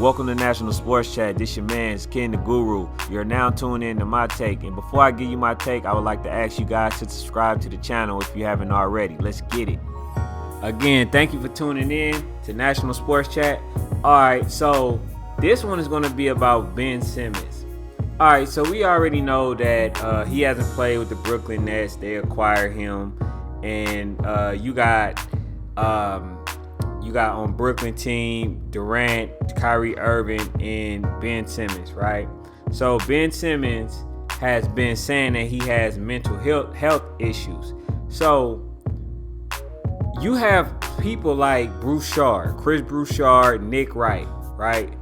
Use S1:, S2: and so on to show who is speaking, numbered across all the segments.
S1: Welcome to National Sports Chat. This your man's Ken the Guru. You're now tuned in to my take. And before I give you my take, I would like to ask you guys to subscribe to the channel if you haven't already. Let's get it. Again, thank you for tuning in to National Sports Chat. All right, so this one is going to be about Ben Simmons. All right, so we already know that he hasn't played with the Brooklyn Nets. They acquired him. And you got on Brooklyn team Durant, Kyrie Irving, and Ben Simmons, right? So Ben Simmons has been saying that he has mental health issues. So you have people like Broussard, Chris Broussard, Nick Wright, right?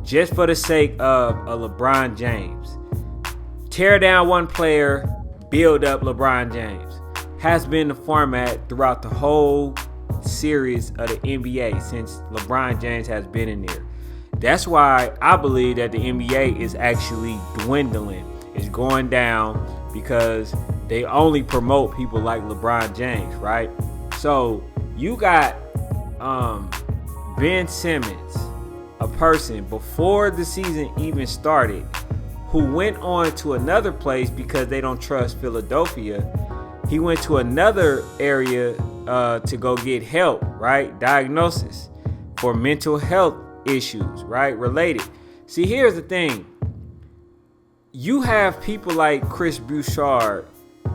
S1: Just for the sake of LeBron James. Tear down one player, build up LeBron James. Has been the format throughout the whole series of the NBA since LeBron James has been in there. That's why I believe that the NBA is actually dwindling. It's going down because they only promote people like LeBron James, right? So you got Ben Simmons, a person before the season even started, who went on to another place because they don't trust Philadelphia. He went to another area to go get help, right? Diagnosis for mental health issues, right? Related. See, here's the thing. You have people like Chris Broussard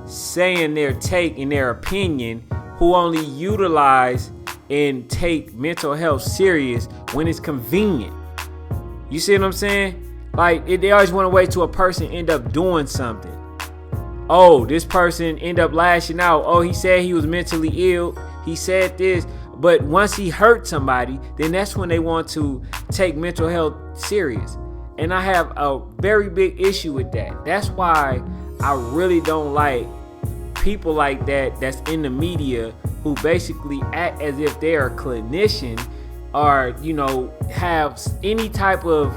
S1: saying their take and their opinion who only utilize and take mental health serious when it's convenient. You see what I'm saying? Like, they always want to wait till a person end up doing something. Oh, this person end up lashing out. Oh, he said he was mentally ill. He said this. But once he hurt somebody, then that's when they want to take mental health serious. And I have a very big issue with that. That's why I really don't like people like that that's in the media who basically act as if they're a clinician or, have any type of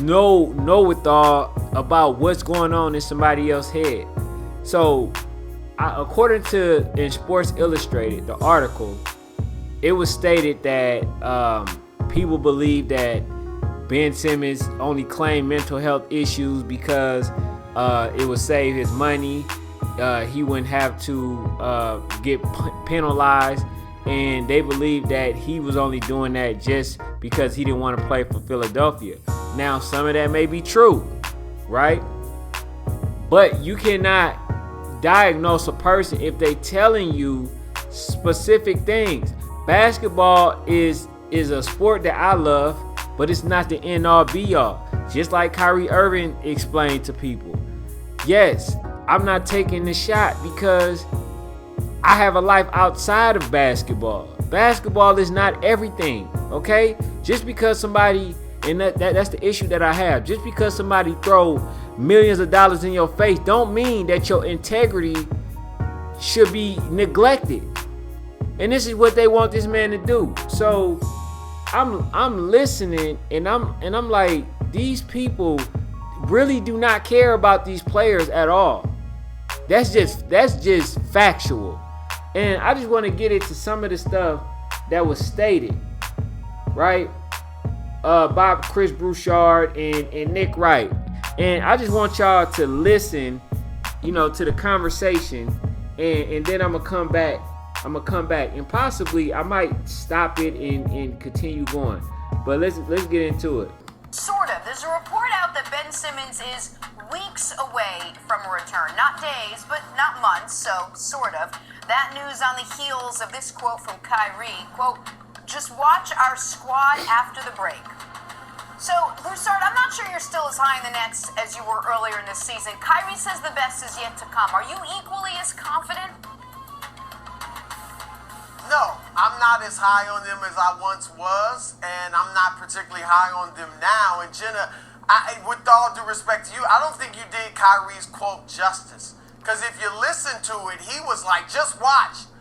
S1: know with all about what's going on in somebody else's head. So according to in Sports Illustrated, the article, it was stated that people believe that Ben Simmons only claimed mental health issues because it would save his money. He wouldn't have to get penalized. And they believe that he was only doing that just because he didn't want to play for Philadelphia. Now, some of that may be true, right? But you cannot diagnose a person if they telling you specific things. Basketball is a sport that I love, but it's not the end all be all. Just like Kyrie Irving explained to people. Yes, I'm not taking the shot because I have a life outside of basketball. Basketball is not everything, okay? Just because somebody, and that's the issue that I have. Just because somebody throw millions of dollars in your face don't mean that your integrity should be neglected. And this is what they want this man to do. So I'm listening and I'm like, these people really do not care about these players at all. That's just factual. And I just want to get into some of the stuff that was stated, right, by Chris Broussard and Nick Wright. And I just want y'all to listen, to the conversation, and then I'm gonna come back, and possibly I might stop it and continue going. But let's get into it.
S2: Sort of. There's a report out that Ben Simmons is weeks away from a return. Not days, but not months, so sort of. That news on the heels of this quote from Kyrie, quote, "Just watch our squad after the break." So, Broussard, I'm not sure you're still as high in the Nets as you were earlier in this season. Kyrie says the best is yet to come. Are you equally as confident?
S3: No, I'm not as high on them as I once was, and I'm not particularly high on them now. And Jenna, with all due respect to you, I don't think you did Kyrie's quote justice. Because if you listen to it, he was like, just watch.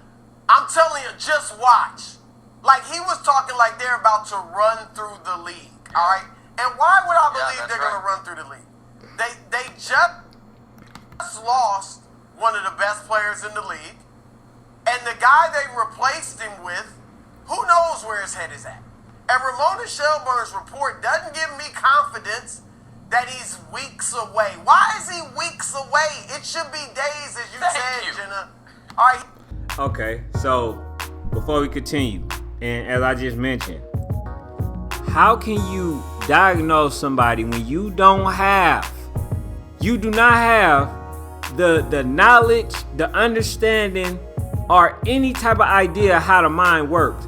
S3: I'm telling you, just watch. Like, he was talking like they're about to run through the league, all right? And why would I believe they're going to run through the league? They just lost one of the best players in the league. And the guy they replaced him with, who knows where his head is at? And Ramona Shelburne's report doesn't give me confidence that he's weeks away. Why is he weeks away? It should be days, as you said, Jenna. All right.
S1: Okay, so before we continue, and as I just mentioned, how can you diagnose somebody when you do not have the knowledge, the understanding, or any type of idea how the mind works?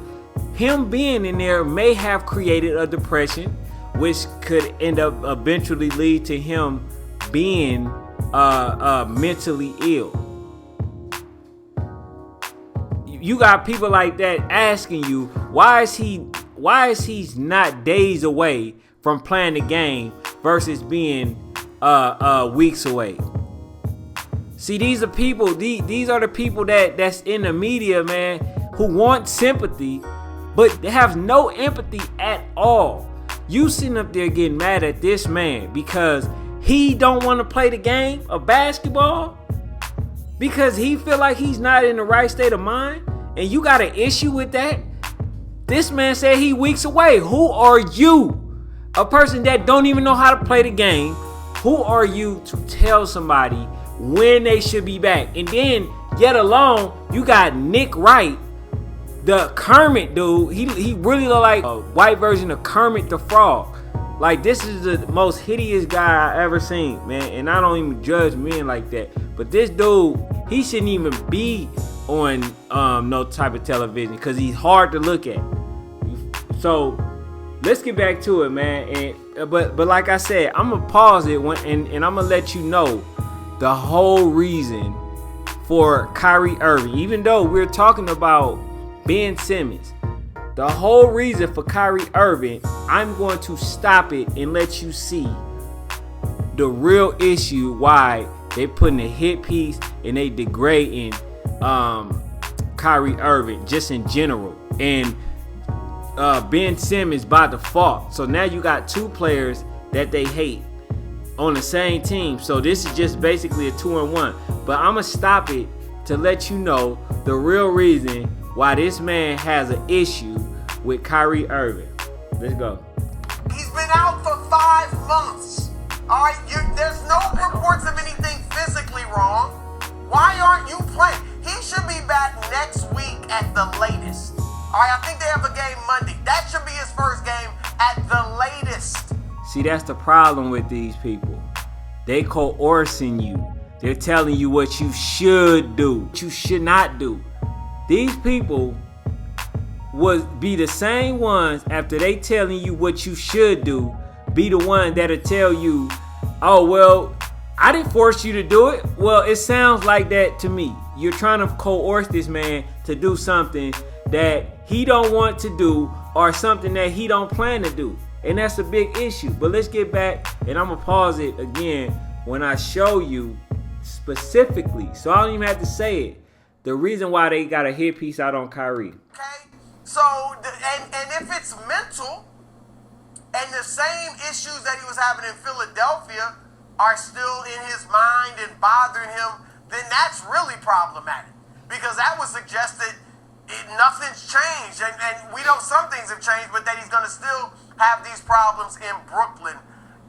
S1: Him being in there may have created a depression, which could end up eventually lead to him being mentally ill. You got people like that asking you, why is he not days away from playing the game versus being weeks away? See, these are people. These are the people that's in the media, man, who want sympathy, but they have no empathy at all. You sitting up there getting mad at this man because he don't want to play the game of basketball, because he feel like he's not in the right state of mind, and you got an issue with that? This man said he weeks away. Who are you? A person that don't even know how to play the game. Who are you to tell somebody when they should be back? And then, yet alone, you got Nick Wright, the Kermit dude. He really look like a white version of Kermit the Frog. Like, this is the most hideous guy I ever seen, man. And I don't even judge men like that. But this dude, he shouldn't even be on no type of television because he's hard to look at. So let's get back to it, man. And but like I said, I'm gonna pause it and I'm gonna let you know the whole reason for Kyrie Irving. Even though we're talking about Ben Simmons, the whole reason for Kyrie Irving, I'm going to stop it and let you see the real issue why they putting a hit piece and they degrading Kyrie Irving just in general, and Ben Simmons by default. So now you got two players that they hate on the same team. So this is just basically a 2-1. But I'm gonna stop it to let you know the real reason why this man has an issue with Kyrie Irving. Let's go.
S3: He's been out for 5 months. All right, there's no reports of anything physically wrong. Why aren't you playing? He should be back next week at the latest. All right, I think they have a game Monday. That should be his first game at the latest.
S1: See, that's the problem with these people. They coercing you. They're telling you what you should do, what you should not do. These people would be the same ones after they telling you what you should do, be the one that'll tell you, oh, well, I didn't force you to do it. Well, it sounds like that to me. You're trying to coerce this man to do something that he don't want to do or something that he don't plan to do. And that's a big issue. But let's get back, and I'm going to pause it again when I show you specifically, so I don't even have to say it, the reason why they got a hit piece out on Kyrie.
S3: Okay, so, and if it's mental, and the same issues that he was having in Philadelphia are still in his mind and bothering him, then that's really problematic. Because that would suggest that nothing's changed. And we know some things have changed, but that he's going to still have these problems in Brooklyn.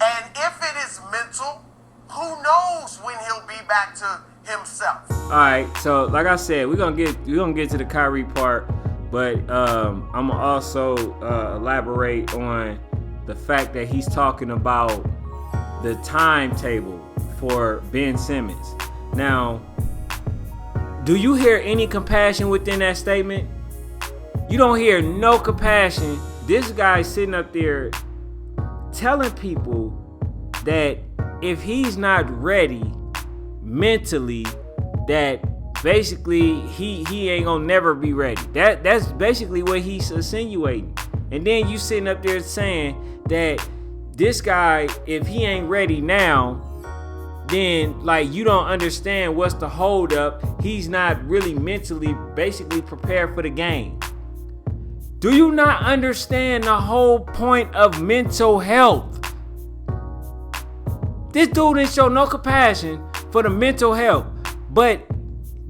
S3: And if it is mental, who knows when he'll be back to himself.
S1: All right, so like I said, we're gonna get to the Kyrie part, but I'm gonna also elaborate on the fact that he's talking about the timetable for Ben Simmons. Now, do you hear any compassion within that statement? You don't hear no compassion. This guy's sitting up there telling people that if he's not ready mentally, that basically he ain't gonna never be ready. That's basically what he's insinuating. And then you sitting up there saying that this guy, if he ain't ready now, then like you don't understand what's the hold up. He's not really mentally basically prepared for the game. Do you not understand the whole point of mental health? This dude didn't show no compassion for the mental health, but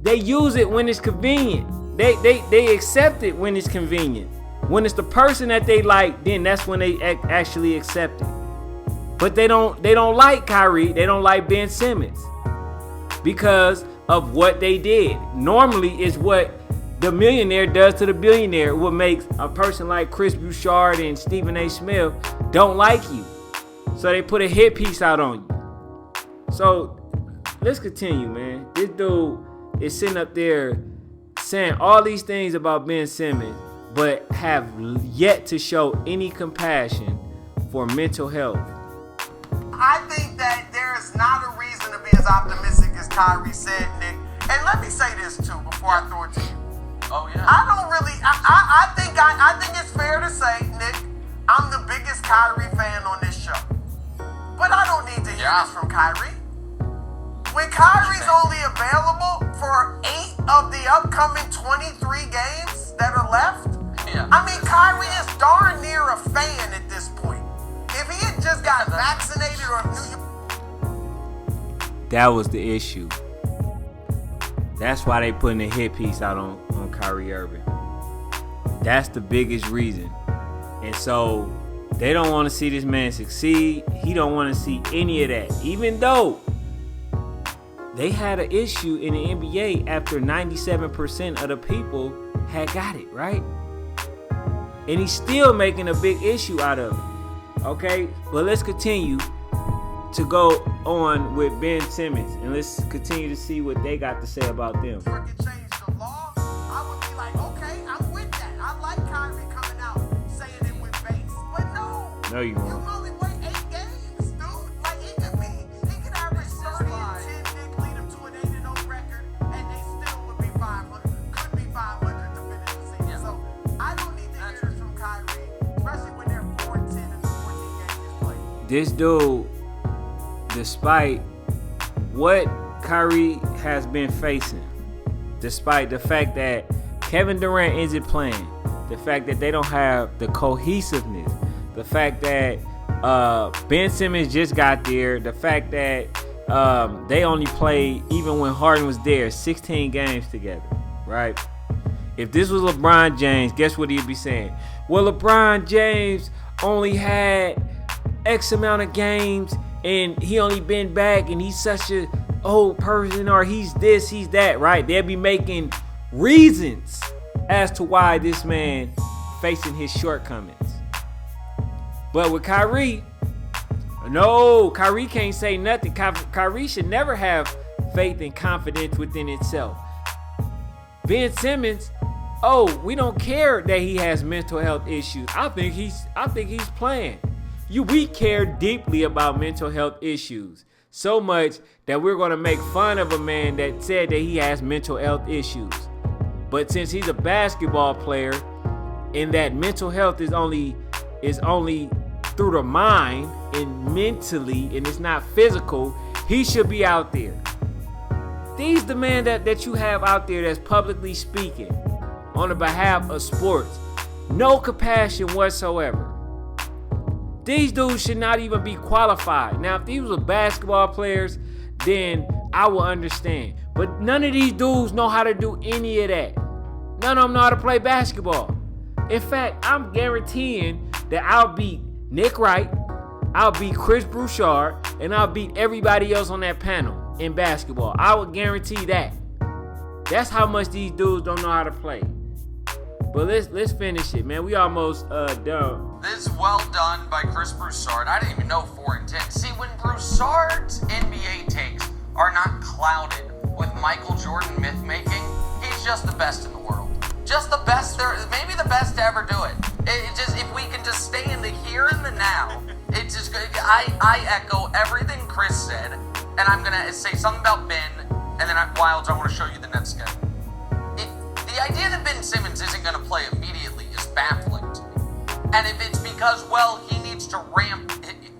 S1: they use it when it's convenient. They accept it when it's convenient. When it's the person that they like, then that's when they actually accept it. But they don't like Kyrie. They don't like Ben Simmons because of what they did. Normally, it's what the millionaire does to the billionaire. What makes a person like Chris Broussard and Stephen A. Smith don't like you. So they put a hit piece out on you. So let's continue, man. This dude is sitting up there saying all these things about Ben Simmons, but have yet to show any compassion for mental health.
S3: I think that there is not a reason to be as optimistic as Kyrie said, Nick. And let me say this too before I throw it to you.
S4: Oh yeah.
S3: I think it's fair to say, Nick, I'm the biggest Kyrie fan on this show. But I don't need to hear this from Kyrie. When Kyrie's only available for 8 of the upcoming 23 games that are left, I mean, Kyrie is darn near a fan at this point. If he had just got vaccinated or
S1: that was the issue. That's why they putting a hit piece out on Kyrie Irving. That's the biggest reason. And so they don't want to see this man succeed. He don't want to see any of that. Even though they had an issue in the NBA after 97% of the people had got it, right? And he's still making a big issue out of it. Okay? But let's continue to go on with Ben Simmons. And let's continue to see what they got to say about them.
S3: change the law, I would be like, okay, I'm with that. I like Kyrie coming out saying it with base. But no.
S1: No, you won't.
S3: You only play 8 games, dude. Like, he could average 30 and 10, Nick, lead him to an 8-0 record, and they still would be 500. Could be 500 to finish the season. So I don't need to hear this from Kyrie, especially when they're 4-10 and the 14 games is played.
S1: This dude, despite what Kyrie has been facing, despite the fact that Kevin Durant isn't playing, the fact that they don't have the cohesiveness, the fact that Ben Simmons just got there, the fact that they only played, even when Harden was there, 16 games together, right? If this was LeBron James, guess what he'd be saying? Well, LeBron James only had X amount of games and he only been back and he's such a old person, or he's this, he's that, right? They'll be making reasons as to why this man facing his shortcomings. But with Kyrie, no, Kyrie can't say nothing. Kyrie should never have faith and confidence within itself. Ben Simmons, oh, we don't care that he has mental health issues. I think he's playing. We care deeply about mental health issues. So much that we're going to make fun of a man that said that he has mental health issues. But since he's a basketball player and that mental health is only through the mind and mentally, and it's not physical, he should be out there. These the man that you have out there that's publicly speaking on the behalf of sports. No compassion whatsoever. These dudes should not even be qualified. Now, if these were basketball players, then I will understand. But none of these dudes know how to do any of that. None of them know how to play basketball. In fact, I'm guaranteeing that I'll beat Nick Wright, I'll beat Chris Broussard, and I'll beat everybody else on that panel in basketball. I would guarantee that. That's how much these dudes don't know how to play. But let's finish it, man. We almost done.
S4: This is well done by Chris Broussard. I didn't even know 4 and 10. See, when Broussard's NBA takes are not clouded with Michael Jordan myth making, he's just the best in the world. Just the best there, maybe the best to ever do it. If we can just stay in the here and the now, it's just good. I echo everything Chris said, and I'm gonna say something about Ben, and then Wilds, I want to show you the Nets schedule. The idea that Ben Simmons isn't going to play immediately is baffling to me. And if it's because, well, he needs to ramp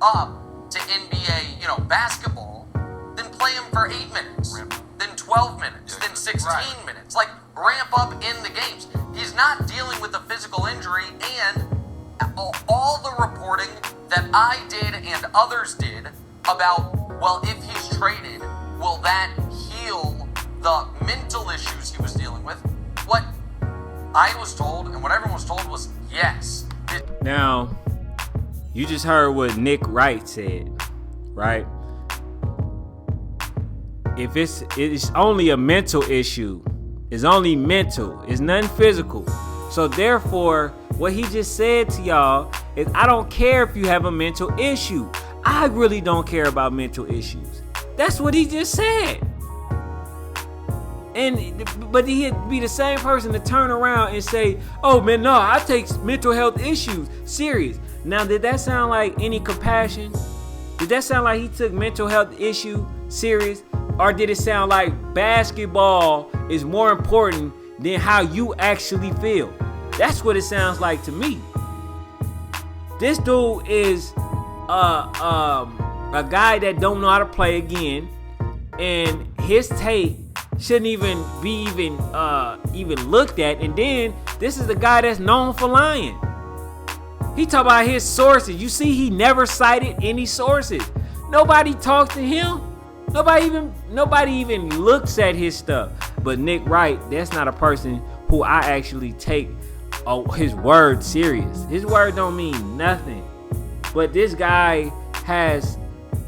S4: up to NBA, basketball, then play him for 8 minutes, then 12 minutes, then 16 minutes. Like, ramp up in the games. He's not dealing with a physical injury, and all the reporting that I did and others did about, well, if he's traded, will that heal the mental issues he was dealing with? What I was told and what everyone was told was Yes.
S1: Now, you just heard what Nick Wright said, right? If it's only a mental issue, it's only mental, it's nothing physical. So therefore, what he just said to y'all is, I don't care if you have a mental issue. I really don't care about mental issues. That's what he just said. But he'd be the same person to turn around and say, oh man, no, I take mental health issues serious. Now, did that sound like any compassion? Did that sound like he took mental health issue serious? Or did it sound like basketball is more important than how you actually feel? That's what it sounds like to me. This dude is a guy that don't know how to play again, and his tape shouldn't even be even looked at. And then this is the guy that's known for lying. He talk about his sources. You see, he never cited any sources. Nobody talks to him. Nobody even looks at his stuff. But Nick Wright, that's not a person who I actually take his word serious. His word don't mean nothing. But this guy has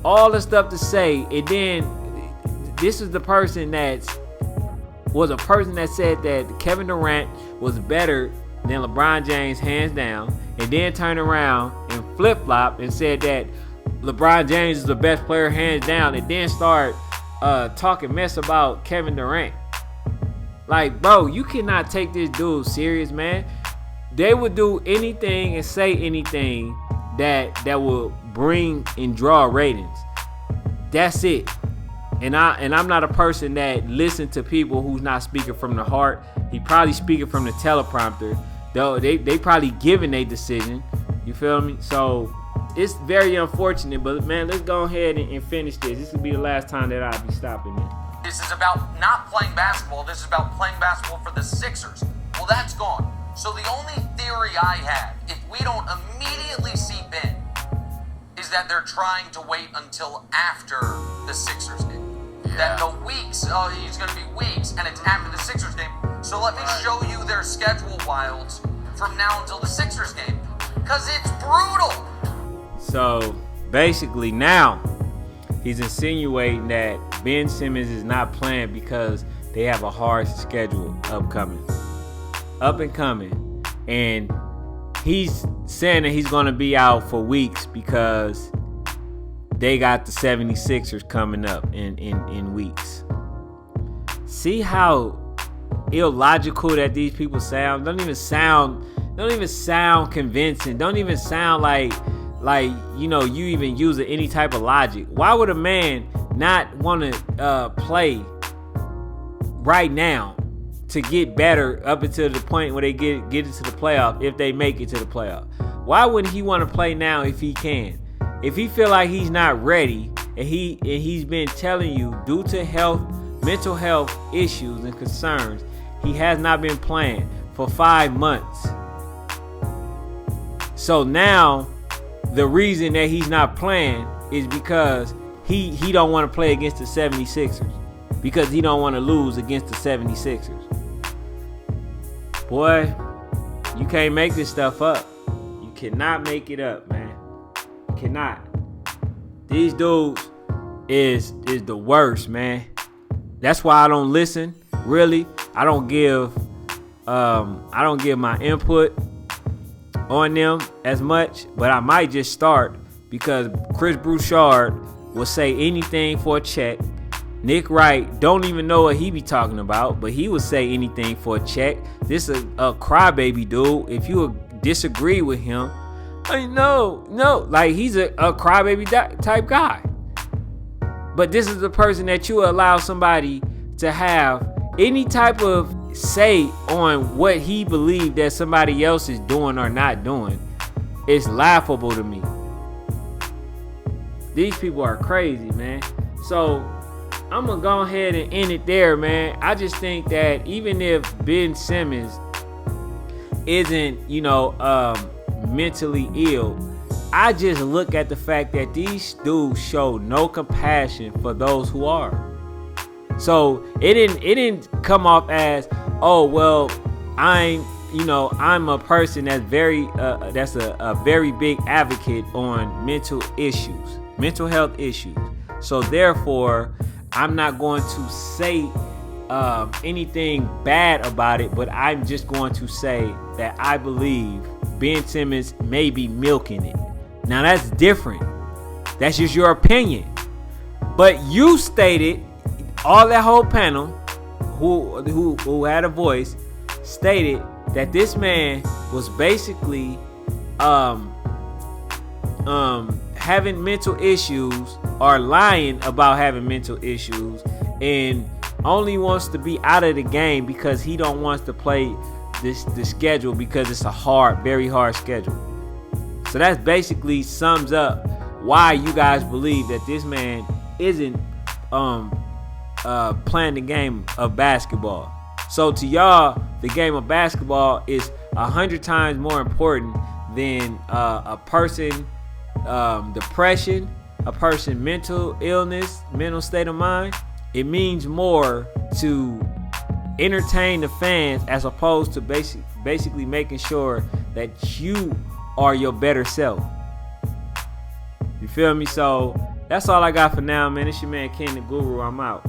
S1: all the stuff to say, and then this is the person that said that Kevin Durant was better than LeBron James hands down, and then turned around and flip-flop and said that LeBron James is the best player hands down, and then start talking mess about Kevin Durant. Like, bro, you cannot take this dude serious, man. They would do anything and say anything that will bring and draw ratings. That's it. And I'm not a person that listens to people who's not speaking from the heart. He probably speaking from the teleprompter. Though they probably giving a decision. You feel me? So it's very unfortunate. But man, let's go ahead and finish this. This will be the last time that I'll be stopping it.
S4: This is about not playing basketball. This is about playing basketball for the Sixers. Well, that's gone. So the only theory I have, if we don't immediately see Ben, is that they're trying to wait until after the Sixers game. Yeah. That the weeks, he's going to be weeks, and it's after the Sixers game. So let me show you their schedule wilds from now until the Sixers game, because it's brutal.
S1: So basically now, he's insinuating that Ben Simmons is not playing because they have a hard schedule up and coming. And he's saying that he's going to be out for weeks because they got the 76ers coming up in weeks. See how illogical that these people sound? Don't even sound convincing. Don't even sound like you even use any type of logic. Why would a man not want to play right now to get better up until the point where they get into the playoff, if they make it to the playoff? Why wouldn't he want to play now if he can? If he feel like he's not ready, and he's been telling you due to mental health issues and concerns, he has not been playing for 5 months. So now the reason that he's not playing is because he don't want to play against the 76ers, because he don't want to lose against the 76ers. Boy, you can't make this stuff up. You cannot make it up, man. You cannot. These dudes is the worst, man. That's why I don't listen. Really, I don't give my input on them as much, but I might just start because Chris Broussard will say anything for a check. Nick Wright don't even know what he be talking about, but he would say anything for a check. This is a crybaby dude. If you disagree with him, no, like he's a crybaby type guy. But this is the person that you allow somebody to have any type of say on what he believed that somebody else is doing or not doing. It's laughable to me. These people are crazy, man. So I'm gonna go ahead and end it there, man. I just think that even if Ben Simmons isn't, mentally ill, I just look at the fact that these dudes show no compassion for those who are. So it didn't come off as, oh well, I'm I'm a person that's a very big advocate on mental health issues. So therefore, I'm not going to say anything bad about it, but I'm just going to say that I believe Ben Simmons may be milking it. Now that's different. That's just your opinion. But you stated, all that whole panel who had a voice stated that this man was basically having mental issues or lying about having mental issues and only wants to be out of the game because he don't want to play the schedule because it's a very hard schedule. So that basically sums up why you guys believe that this man isn't playing the game of basketball. So to y'all, the game of basketball is 100 times more important than a person depression, a person mental illness, mental state of mind. It means more to entertain the fans as opposed to basically making sure that you are your better self. You feel me? So that's all I got for now, man. It's your man Ken the Guru. I'm out.